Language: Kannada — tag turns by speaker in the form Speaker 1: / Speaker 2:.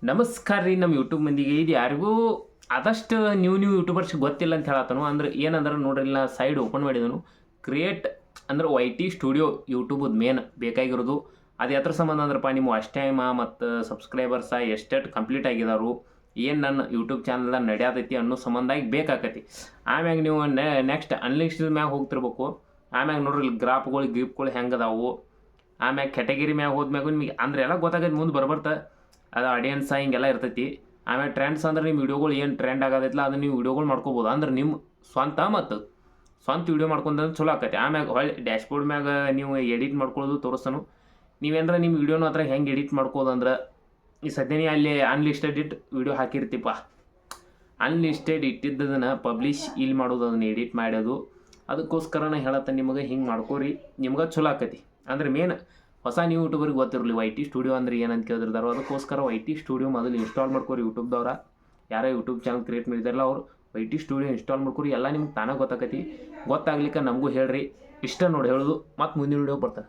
Speaker 1: ನಮಸ್ಕಾರ ರೀ ನಮ್ಮ ಯೂಟ್ಯೂಬ್ ಮಂದಿಗೆ. ಇದು ಯಾರಿಗೂ ಆದಷ್ಟು ನ್ಯೂ ಯೂಟ್ಯೂಬರ್ಸ್ಗೆ ಗೊತ್ತಿಲ್ಲ ಅಂತ ಹೇಳತ್ತನು. ಅಂದ್ರೆ ಏನಂದ್ರೆ ನೋಡ್ರಿ, ನಾ ಸೈಡ್ ಓಪನ್ ಮಾಡಿದನು. ಕ್ರಿಯೇಟ್ ಅಂದ್ರೆ YT ಸ್ಟುಡಿಯೋ ಯೂಟ್ಯೂಬದ ಮೇನ್ ಬೇಕಾಗಿರೋದು. ಅದು ಎತ್ರ ಸಂಬಂಧ ಅಂದ್ರಪ್ಪ, ನಿಮ್ಮ ವಾಚ್ ಟೈಮ ಮತ್ತು ಸಬ್ಸ್ಕ್ರೈಬರ್ಸ ಎಷ್ಟೆಷ್ಟು ಕಂಪ್ಲೀಟ್ ಆಗಿದಾರು, ಏನು ನನ್ನ ಯೂಟ್ಯೂಬ್ ಚಾನಲ್ದಾಗ ನಡೆಯತೈತಿ ಅನ್ನೋ ಸಂಬಂಧಾಗಿ ಬೇಕಾಕತಿ. ಆಮ್ಯಾಗ ನೀವು ನೆಕ್ಸ್ಟ್ ಅನ್ಲಿಸ್ಟೆಡ್ ಮ್ಯಾಗ ಹೋಗ್ತಿರ್ಬೇಕು. ಆಮ್ಯಾಗ ನೋಡ್ರಿ ಗ್ರಾಫ್ಗಳು ಗಿಫ್ಗಳು ಹೆಂಗೆ ಅದಾವು. ಆಮ್ಯಾಗ ಕೆಟಗಿರಿ ಮ್ಯಾಗ ಹೋದ್ಮ್ಯಾಗ ನಿಮಗೆ ಅಂದ್ರೆ ಎಲ್ಲ ಗೊತ್ತಾಗೈತೆ ಮುಂದೆ ಬರ್ಬರ್ತಾ. ಅದು ಆಡಿಯನ್ಸ ಹಿಂಗೆಲ್ಲ ಇರ್ತೈತಿ. ಆಮೇಲೆ ಟ್ರೆಂಡ್ಸ್ ಅಂದ್ರೆ ನಿಮ್ಮ ವೀಡಿಯೋಗಳು ಏನು ಟ್ರೆಂಡ್ ಆಗೋದೈತಲ್ಲ ಅದನ್ನ ನೀವು ವೀಡಿಯೋಗಳು ಮಾಡ್ಕೋಬೋದು. ಅಂದ್ರೆ ನಿಮ್ಮ ಸ್ವಂತ ವೀಡಿಯೋ ಮಾಡ್ಕೊಂಡ್ರೆ ಚಲೋ ಆಕೈತಿ. ಆಮ್ಯಾಗ ಹೊಳ್ಳಿ ಡ್ಯಾಶ್ಬೋರ್ಡ್ ಮ್ಯಾಗ ನೀವು ಎಡಿಟ್ ಮಾಡ್ಕೊಳ್ಳೋದು ತೋರಿಸ್ತಾನು. ನೀವೇನಾರ ನಿಮ್ಮ ವೀಡಿಯೋನ ಹತ್ರ ಹೆಂಗೆ ಎಡಿಟ್ ಮಾಡ್ಕೋದು ಅಂದ್ರೆ, ಈ ಸದ್ಯನೇ ಅಲ್ಲಿ ಅನ್ಲಿಸ್ಟೆಡ್ ಇಟ್ಟು ವೀಡಿಯೋ ಹಾಕಿರ್ತೀಪ, ಅನ್ಲಿಸ್ಟೆಡ್ ಇಟ್ಟಿದ್ದದನ್ನು ಪಬ್ಲಿಷ್ ಇಲ್ಲಿ ಮಾಡೋದು, ಅದನ್ನು ಎಡಿಟ್ ಮಾಡೋದು. ಅದಕ್ಕೋಸ್ಕರನೇ ಹೇಳತ್ತೆ ನಿಮಗೆ ಹಿಂಗೆ ಮಾಡ್ಕೋರಿ, ನಿಮ್ಗೆ ಚಲೋ ಆಕೈತಿ. ಅಂದ್ರೆ ಮೇನ್ ಹೊಸ ನ್ಯೂ ಯೂಟ್ಯೂಬರ್ಗೆ ಗೊತ್ತಿರಲಿ YT ಸ್ಟುಡಿಯೋ ಅಂದ್ರೆ ಏನಂತ ಕೇಳಿದಿರ್ತಾರೋ. ಅದಕ್ಕೋಸ್ಕರ YT ಸ್ಟುಡಿಯೋ ಮೊದಲು ಇನ್ಸ್ಟಾಲ್ ಮಾಡ್ಕೋರಿ. ಯೂಟ್ಯೂಬ್ದವ್ರ ಯಾರೋ ಯೂಟ್ಯೂಬ್ ಚಾನಲ್ ಕ್ರಿಯೇಟ್ ಮಾಡಿದಾರಲ್ಲ ಅವರು YT ಸ್ಟುಡಿಯೋ ಇನ್ಸ್ಟಾಲ್ ಮಾಡ್ಕೋರಿ. ಎಲ್ಲ ನಿಮ್ಗೆ ತಾನಾಗ ಗೊತ್ತಾಕತಿ. ಗೊತ್ತಾಗ್ಲಿಕ್ಕೆ ನಮಗೂ ಹೇಳ್ರಿ. ಇಷ್ಟ ನೋಡಿ ಹೇಳೋದು. ಮತ್ತು ಮುಂದಿನ ವೀಡಿಯೋ ಬರ್ತಾರೆ.